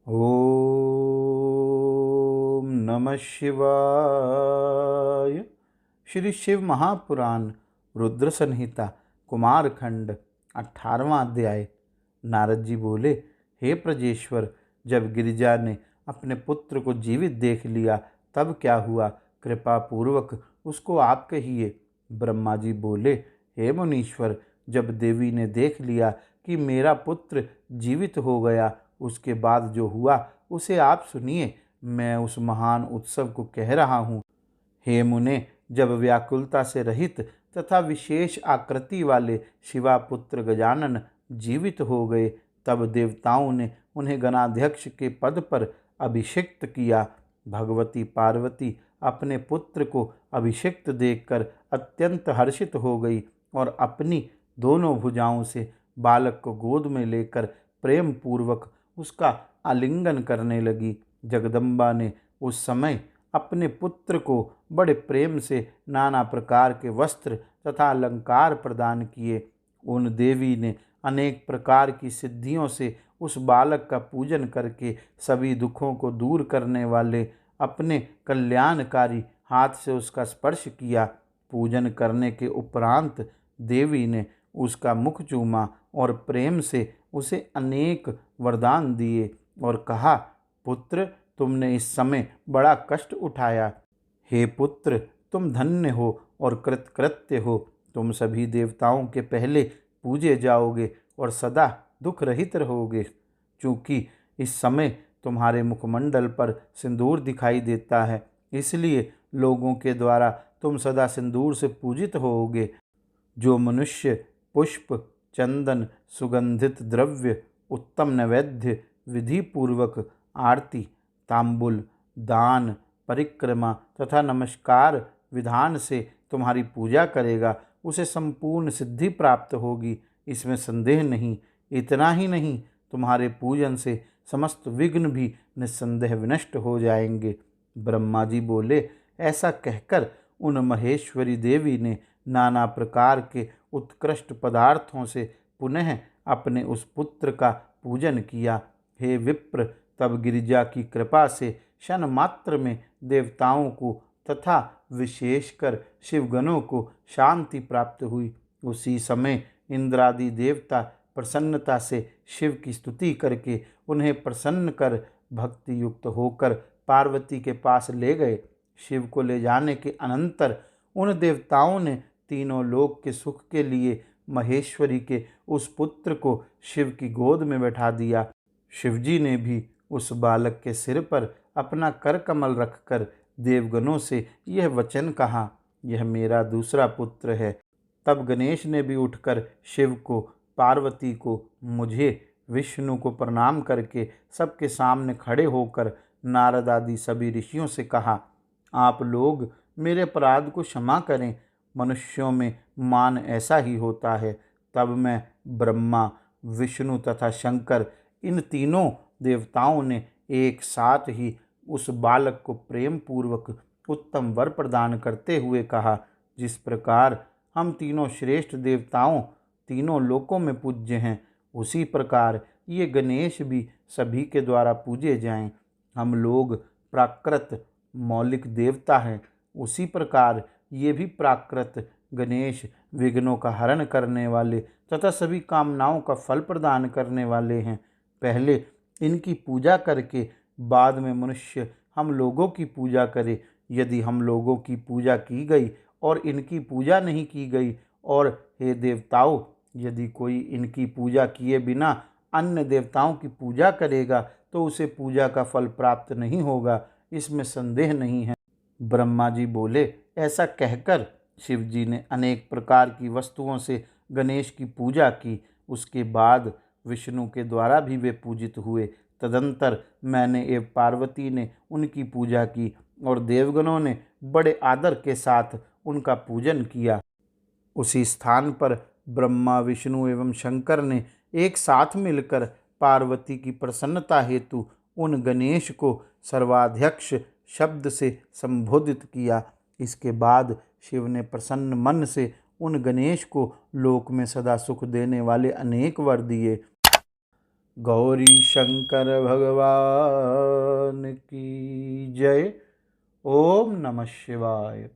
ओम नमः शिवाय। श्री शिव महापुराण रुद्र संहिता कुमारखंड 18वां अध्याय। नारद जी बोले, हे प्रजेश्वर, जब गिरिजा ने अपने पुत्र को जीवित देख लिया तब क्या हुआ? कृपा पूर्वक उसको आप कहिए। ब्रह्मा जी बोले, हे मुनीश्वर, जब देवी ने देख लिया कि मेरा पुत्र जीवित हो गया, उसके बाद जो हुआ उसे आप सुनिए। मैं उस महान उत्सव को कह रहा हूँ। हे मुने, जब व्याकुलता से रहित तथा विशेष आकृति वाले शिवापुत्र गजानन जीवित हो गए, तब देवताओं ने उन्हें गणाध्यक्ष के पद पर अभिषिक्त किया। भगवती पार्वती अपने पुत्र को अभिषिक्त देखकर अत्यंत हर्षित हो गई और अपनी दोनों भुजाओं से बालक को गोद में लेकर प्रेम पूर्वक उसका आलिंगन करने लगी। जगदम्बा ने उस समय अपने पुत्र को बड़े प्रेम से नाना प्रकार के वस्त्र तथा अलंकार प्रदान किए। उन देवी ने अनेक प्रकार की सिद्धियों से उस बालक का पूजन करके सभी दुखों को दूर करने वाले अपने कल्याणकारी हाथ से उसका स्पर्श किया। पूजन करने के उपरांत देवी ने उसका मुख चूमा और प्रेम से उसे अनेक वरदान दिए और कहा, पुत्र, तुमने इस समय बड़ा कष्ट उठाया। हे पुत्र, तुम धन्य हो और कृतकृत्य हो। तुम सभी देवताओं के पहले पूजे जाओगे और सदा दुख रहित रहोगे। चूँकि इस समय तुम्हारे मुखमंडल पर सिंदूर दिखाई देता है, इसलिए लोगों के द्वारा तुम सदा सिंदूर से पूजित होोगे। जो मनुष्य पुष्प, चंदन, सुगंधित द्रव्य, उत्तम नैवेद्य, विधि पूर्वक आरती, तांबुल, दान, परिक्रमा तथा नमस्कार विधान से तुम्हारी पूजा करेगा, उसे संपूर्ण सिद्धि प्राप्त होगी, इसमें संदेह नहीं। इतना ही नहीं, तुम्हारे पूजन से समस्त विघ्न भी निस्संदेह विनष्ट हो जाएंगे। ब्रह्मा जी बोले, ऐसा कहकर उन महेश्वरी देवी ने नाना प्रकार के उत्कृष्ट पदार्थों से पुनः अपने उस पुत्र का पूजन किया। हे विप्र, तब गिरिजा की कृपा से क्षण मात्र में देवताओं को तथा विशेषकर शिवगणों को शांति प्राप्त हुई। उसी समय इंद्रादि देवता प्रसन्नता से शिव की स्तुति करके उन्हें प्रसन्न कर भक्ति युक्त होकर पार्वती के पास ले गए। शिव को ले जाने के अनंतर उन देवताओं ने तीनों लोक के सुख के लिए महेश्वरी के उस पुत्र को शिव की गोद में बैठा दिया। शिवजी ने भी उस बालक के सिर पर अपना कर कमल रखकर देवगणों से यह वचन कहा, यह मेरा दूसरा पुत्र है। तब गणेश ने भी उठकर शिव को, पार्वती को, मुझे, विष्णु को प्रणाम करके सबके सामने खड़े होकर नारद आदि सभी ऋषियों से कहा, आप लोग मेरे अपराध को क्षमा करें। मनुष्यों में मान ऐसा ही होता है। तब मैं, ब्रह्मा, विष्णु तथा शंकर, इन तीनों देवताओं ने एक साथ ही उस बालक को प्रेम पूर्वक उत्तम वर प्रदान करते हुए कहा, जिस प्रकार हम तीनों श्रेष्ठ देवताओं तीनों लोकों में पूज्य हैं, उसी प्रकार ये गणेश भी सभी के द्वारा पूजे जाएं। हम लोग प्राकृत मौलिक देवता हैं, उसी प्रकार ये भी प्राकृत गणेश विघ्नों का हरण करने वाले तथा सभी कामनाओं का फल प्रदान करने वाले हैं। पहले इनकी पूजा करके बाद में मनुष्य हम लोगों की पूजा करे। यदि हम लोगों की पूजा की गई और इनकी पूजा नहीं की गई, और हे देवताओं, यदि कोई इनकी पूजा किए बिना अन्य देवताओं की पूजा करेगा तो उसे पूजा का फल प्राप्त नहीं होगा, इसमें संदेह नहीं है। ब्रह्मा जी बोले, ऐसा कहकर शिवजी ने अनेक प्रकार की वस्तुओं से गणेश की पूजा की। उसके बाद विष्णु के द्वारा भी वे पूजित हुए। तदंतर मैंने एवं पार्वती ने उनकी पूजा की और देवगणों ने बड़े आदर के साथ उनका पूजन किया। उसी स्थान पर ब्रह्मा, विष्णु एवं शंकर ने एक साथ मिलकर पार्वती की प्रसन्नता हेतु उन गणेश को सर्वाध्यक्ष शब्द से संबोधित किया। इसके बाद शिव ने प्रसन्न मन से उन गणेश को लोक में सदा सुख देने वाले अनेक वर दिए। गौरी शंकर भगवान की जय। ओम नमः शिवाय।